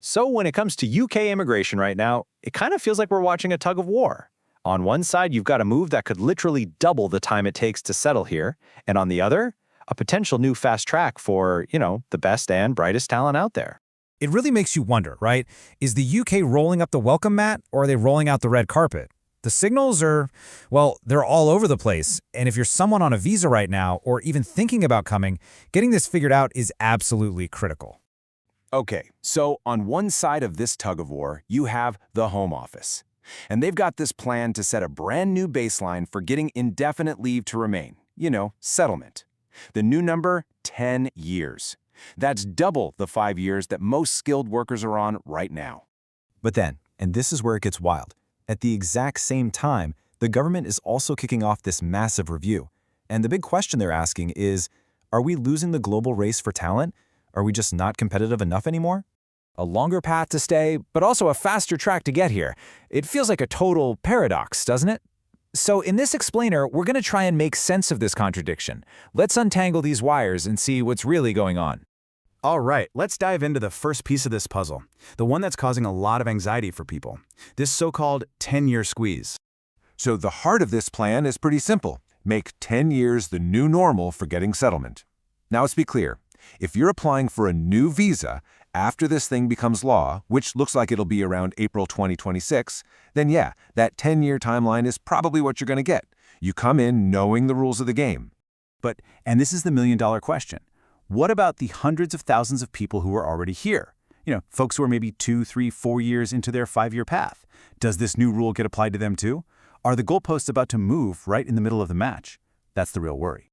So when it comes to UK immigration right now, it kind of feels like we're watching a tug of war. On one side, you've got a move that could literally double the time it takes to settle here, and on the other, a potential new fast track for, the best and brightest talent out there. It really makes you wonder, right? Is the UK rolling up the welcome mat, or are they rolling out the red carpet? The signals are, well, they're all over the place, and if you're someone on a visa right now, or even thinking about coming, getting this figured out is absolutely critical. Okay, so on one side of this tug-of-war, you have the Home Office. And they've got this plan to set a brand new baseline for getting indefinite leave to remain. Settlement. The new number, 10 years. That's double the 5 years that most skilled workers are on right now. But then, and this is where it gets wild, at the exact same time, the government is also kicking off this massive review. And the big question they're asking is, are we losing the global race for talent? Are we just not competitive enough anymore? A longer path to stay, but also a faster track to get here. It feels like a total paradox, doesn't it? So in this explainer, we're going to try and make sense of this contradiction. Let's untangle these wires and see what's really going on. All right, let's dive into the first piece of this puzzle, the one that's causing a lot of anxiety for people, this so-called 10-year squeeze. So the heart of this plan is pretty simple. Make 10 years the new normal for getting settlement. Now let's be clear. If you're applying for a new visa after this thing becomes law, which looks like it'll be around April 2026, then yeah, that 10-year timeline is probably what you're going to get. You come in knowing the rules of the game. And this is the million-dollar question. What about the hundreds of thousands of people who are already here? Folks who are maybe 2, 3, 4 years into their 5-year path. Does this new rule get applied to them too? Are the goalposts about to move right in the middle of the match? That's the real worry.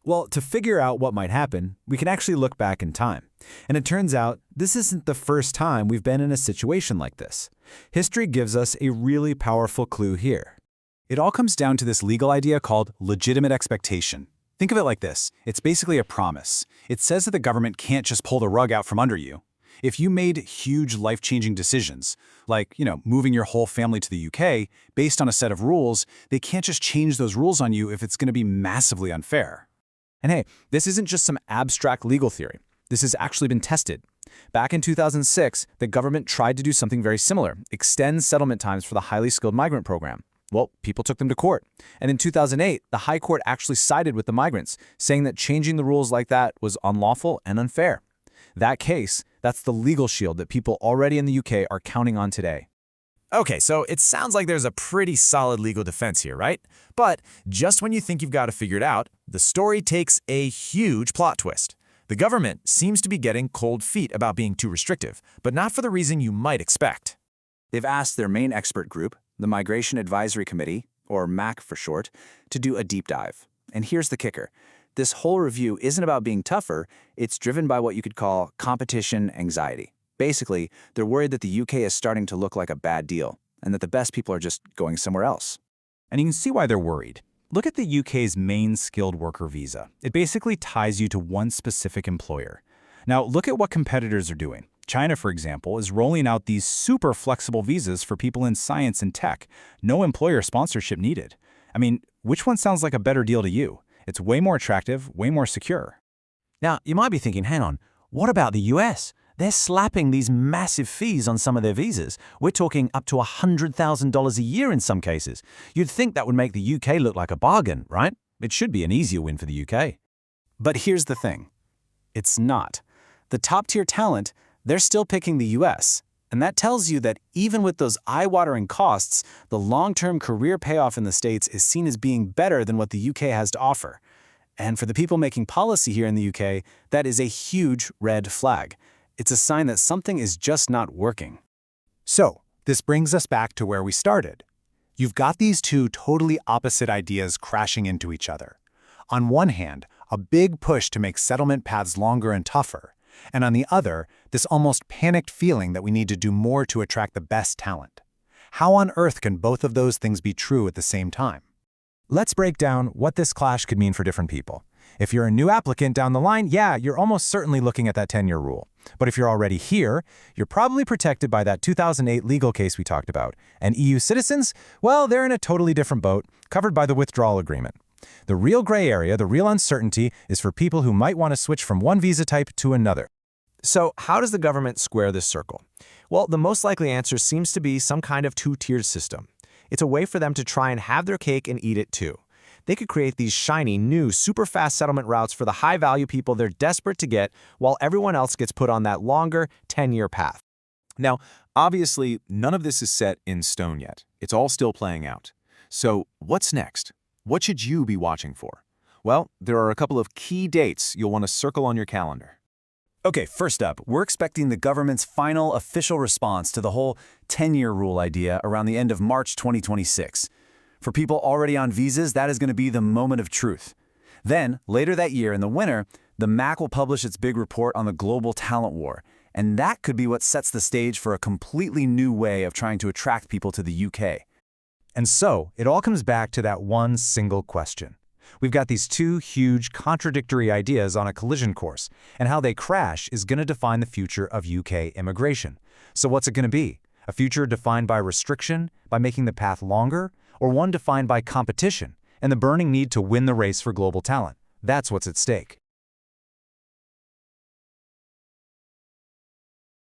Well, to figure out what might happen, we can actually look back in time. And it turns out this isn't the first time we've been in a situation like this. History gives us a really powerful clue here. It all comes down to this legal idea called legitimate expectation. Think of it like this. It's basically a promise. It says that the government can't just pull the rug out from under you. If you made huge life-changing decisions, like, moving your whole family to the UK, based on a set of rules, they can't just change those rules on you if it's going to be massively unfair. And hey, this isn't just some abstract legal theory. This has actually been tested. Back in 2006, the government tried to do something very similar, extend settlement times for the highly skilled migrant program. Well, people took them to court. And in 2008, the High Court actually sided with the migrants, saying that changing the rules like that was unlawful and unfair. That case, that's the legal shield that people already in the UK are counting on today. Okay, so it sounds like there's a pretty solid legal defense here, right? But just when you think you've got it figured out, the story takes a huge plot twist. The government seems to be getting cold feet about being too restrictive, but not for the reason you might expect. They've asked their main expert group, the Migration Advisory Committee, or MAC for short, to do a deep dive. And here's the kicker. This whole review isn't about being tougher, it's driven by what you could call competition anxiety. Basically, they're worried that the UK is starting to look like a bad deal, and that the best people are just going somewhere else. And you can see why they're worried. Look at the UK's main skilled worker visa. It basically ties you to one specific employer. Now, look at what competitors are doing. China, for example, is rolling out these super flexible visas for people in science and tech. No employer sponsorship needed. I mean, which one sounds like a better deal to you? It's way more attractive, way more secure. Now, you might be thinking, hang on, what about the US? They're slapping these massive fees on some of their visas. We're talking up to $100,000 a year in some cases. You'd think that would make the UK look like a bargain, right? It should be an easier win for the UK. But here's the thing. It's not. The top-tier talent, they're still picking the US. And that tells you that even with those eye-watering costs, the long-term career payoff in the States is seen as being better than what the UK has to offer. And for the people making policy here in the UK, that is a huge red flag. It's a sign that something is just not working. So, this brings us back to where we started. You've got these two totally opposite ideas crashing into each other. On one hand, a big push to make settlement paths longer and tougher, and on the other, this almost panicked feeling that we need to do more to attract the best talent. How on earth can both of those things be true at the same time? Let's break down what this clash could mean for different people. If you're a new applicant down the line, yeah, you're almost certainly looking at that 10-year rule. But if you're already here, you're probably protected by that 2008 legal case we talked about. And EU citizens, well, they're in a totally different boat, covered by the withdrawal agreement. The real gray area, the real uncertainty, is for people who might want to switch from one visa type to another. So how does the government square this circle? Well, the most likely answer seems to be some kind of two-tiered system. It's a way for them to try and have their cake and eat it too. They could create these shiny, new, super fast settlement routes for the high-value people they're desperate to get, while everyone else gets put on that longer, 10-year path. Now, obviously, none of this is set in stone yet. It's all still playing out. So, what's next? What should you be watching for? Well, there are a couple of key dates you'll want to circle on your calendar. Okay, first up, we're expecting the government's final official response to the whole 10-year rule idea around the end of March 2026. For people already on visas, that is going to be the moment of truth. Then, later that year in the winter, the MAC will publish its big report on the global talent war, and that could be what sets the stage for a completely new way of trying to attract people to the UK. And so, it all comes back to that one single question. We've got these two huge, contradictory ideas on a collision course, and how they crash is going to define the future of UK immigration. So what's it going to be? A future defined by restriction, by making the path longer, or one defined by competition and the burning need to win the race for global talent? That's what's at stake.